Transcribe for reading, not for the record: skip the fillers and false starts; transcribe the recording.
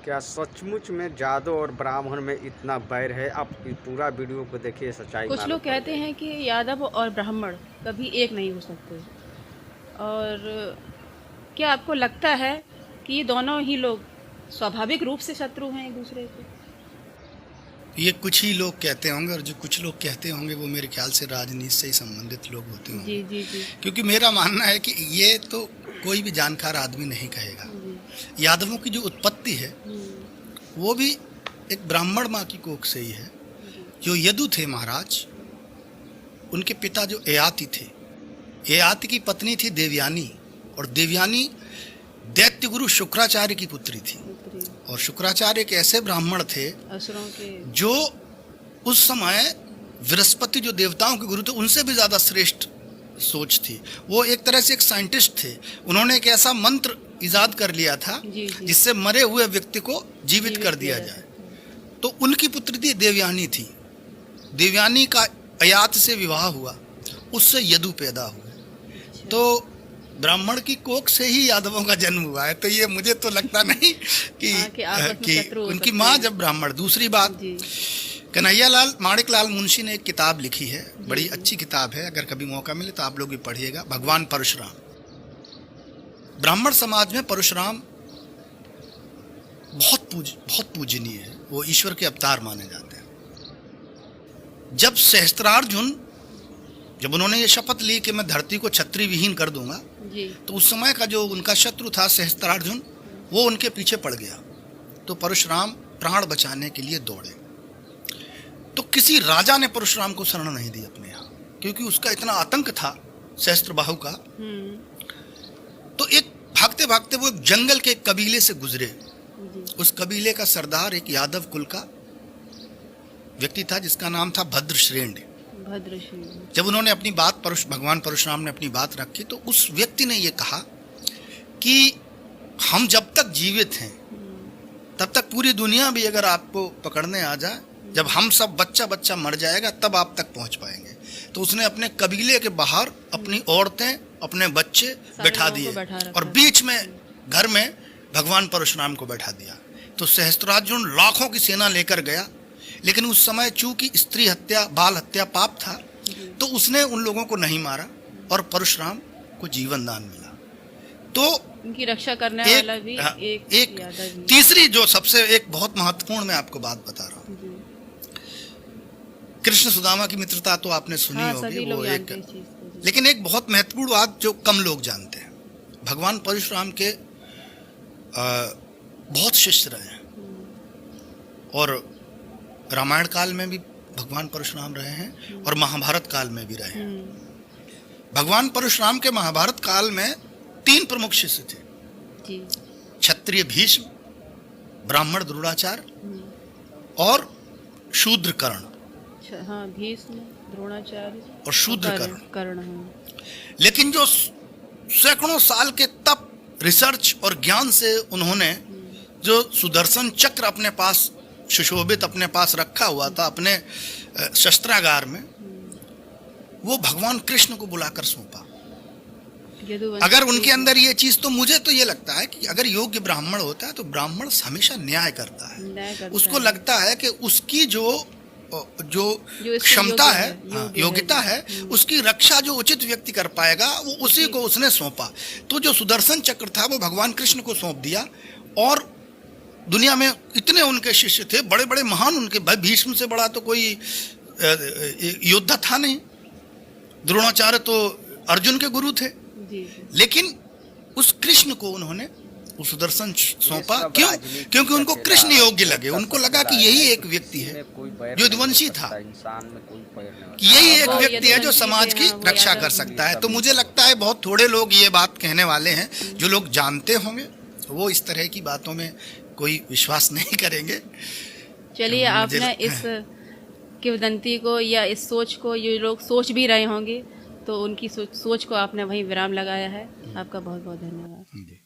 क्या सचमुच में जादव और ब्राह्मण में इतना बैर है? आप पूरा वीडियो को देखिए, सच्चाई कुछ मालूम लोग कहते पड़ेगा। हैं कि यादव और ब्राह्मण कभी एक नहीं हो सकते। और क्या आपको लगता है कि ये दोनों ही लोग स्वाभाविक रूप से शत्रु हैं एक दूसरे के? ये कुछ ही लोग कहते होंगे, और जो कुछ लोग कहते होंगे वो मेरे ख्याल से राजनीति से ही संबंधित लोग होते जी होंगे। जी जी क्योंकि मेरा मानना है कि ये तो कोई भी जानकार आदमी नहीं कहेगा। जी। यादवों की जो उत्पत्ति है हम्म, वो भी एक ब्राह्मण माँ की कोख से ही है। जी जो यदु थे महाराज, उनके पिता जो ययाति थे, ययाति की पत्नी थी देवयानी, और देवयानी दैत्य गुरु शुक्राचार्य की पुत्री थी। पुत्री और शुक्राचार्य एक ऐसे ब्राह्मण थे असुरों के। जो उस समय बृहस्पति जो देवताओं के गुरु थे उनसे भी ज़्यादा श्रेष्ठ सोच थी। वो एक तरह से एक साइंटिस्ट थे। उन्होंने एक ऐसा मंत्र इजाद कर लिया था जी जी। जिससे मरे हुए व्यक्ति को जीवित कर दिया जाए। तो उनकी पुत्री थी देवयानी थी। देवयानी का अयात से विवाह हुआ, उससे यदु पैदा हुए। तो ब्राह्मण की कोख से ही यादवों का जन्म हुआ है। तो ये मुझे तो लगता नहीं कि आपस में शत्रु हो उनकी सकते माँ हैं। जब ब्राह्मण। दूसरी बात, जी कन्हैयालाल माणिकलाल मुंशी ने एक किताब लिखी है, बड़ी जी। अच्छी किताब है, अगर कभी मौका मिले तो आप लोग भी पढ़िएगा, भगवान परशुराम। ब्राह्मण समाज में परशुराम बहुत पूजनीय है। वो ईश्वर के अवतार माने जाते हैं। जब सहस्त्रार्जुन, जब उन्होंने ये शपथ ली कि मैं धरती को क्षत्रिय विहीन कर दूंगा, जी तो उस समय का जो उनका शत्रु था सहस्त्रार्जुन, वो उनके पीछे पड़ गया। तो परशुराम प्राण बचाने के लिए दौड़े। तो किसी राजा ने परशुराम को शरण नहीं दी अपने यहाँ, क्योंकि उसका इतना आतंक था सहस्त्रबाहु का। तो एक भागते भागते वो एक जंगल के कबीले से गुजरे। जी उस कबीले का सरदार एक यादव कुल का व्यक्ति था जिसका नाम था भद्रश्रेष्ठ। भद्रश्री। जब उन्होंने अपनी बात भगवान परशुराम ने अपनी बात रखी, तो उस व्यक्ति ने ये कहा कि हम जब तक जीवित हैं तब तक पूरी दुनिया भी अगर आपको पकड़ने आ जाए, जब हम सब बच्चा बच्चा मर जाएगा तब आप तक पहुंच पाएंगे। तो उसने अपने कबीले के बाहर अपनी औरतें, अपने बच्चे बैठा दिए और बीच में घर में भगवान परशुराम को बैठा दिया। तो सहस्त्रार्जुन लाखों की सेना लेकर गया, लेकिन उस समय चूंकि स्त्री हत्या, बाल हत्या पाप था, तो उसने उन लोगों को नहीं मारा और परशुराम को जीवन दान मिला। तो उनकी रक्षा करने वाला भी एक यादव ही। तीसरी जो सबसे एक बहुत महत्वपूर्ण, मैं आपको बात बता रहा हूँ, कृष्ण सुदामा की मित्रता तो आपने सुनी होगी, वो एक, लेकिन एक बहुत महत्वपूर्ण बात जो कम लोग जानते हैं, भगवान परशुराम के बहुत शिष्य रहे हैं, और रामायण काल में भी भगवान परशुराम रहे हैं और महाभारत काल में भी रहे हैं। भगवान परशुराम के महाभारत काल में 3 प्रमुख शिष्य थे, क्षत्रिय भीष्म, ब्राह्मण द्रोणाचार्य और शूद्र कर्ण। हाँ, भीष्म, द्रोणाचार्य और शूद्र कर्ण। लेकिन जो सैकड़ों साल के तप, रिसर्च और ज्ञान से उन्होंने जो सुदर्शन चक्र अपने पास सुशोभित अपने पास रखा हुआ था अपने शस्त्रागार में, वो भगवान कृष्ण को बुलाकर सौंपा। अगर उनके अंदर ये चीज, तो मुझे तो ये लगता है कि अगर योग्य ब्राह्मण होता है तो ब्राह्मण हमेशा न्याय करता है। उसको लगता है कि उसकी जो क्षमता है, योग्यता है, उसकी रक्षा जो उचित व्यक्ति कर पाएगा, वो उसी को उसने सौंपा। तो जो सुदर्शन चक्र था वो भगवान कृष्ण को सौंप दिया। और दुनिया में इतने उनके शिष्य थे, बड़े बड़े महान उनके, भाई भीष्म से बड़ा तो कोई योद्धा था नहीं, द्रोणाचार्य तो अर्जुन के गुरु थे, लेकिन उस कृष्ण को उन्होंने उस सुदर्शन सौंपा। क्यों? क्योंकि उनको कृष्ण योग्य लगे। उनको लगा कि यही एक व्यक्ति है जो यदुवंशी था, यही एक व्यक्ति है जो समाज की रक्षा कर सकता है। तो मुझे लगता है बहुत थोड़े लोग ये बात कहने वाले हैं, जो लोग जानते होंगे वो इस तरह की बातों में कोई विश्वास नहीं करेंगे। चलिए, आपने इस किंवदंती को या इस सोच को, ये लोग सोच भी रहे होंगे, तो उनकी सोच को आपने वहीं विराम लगाया है। आपका बहुत बहुत धन्यवाद।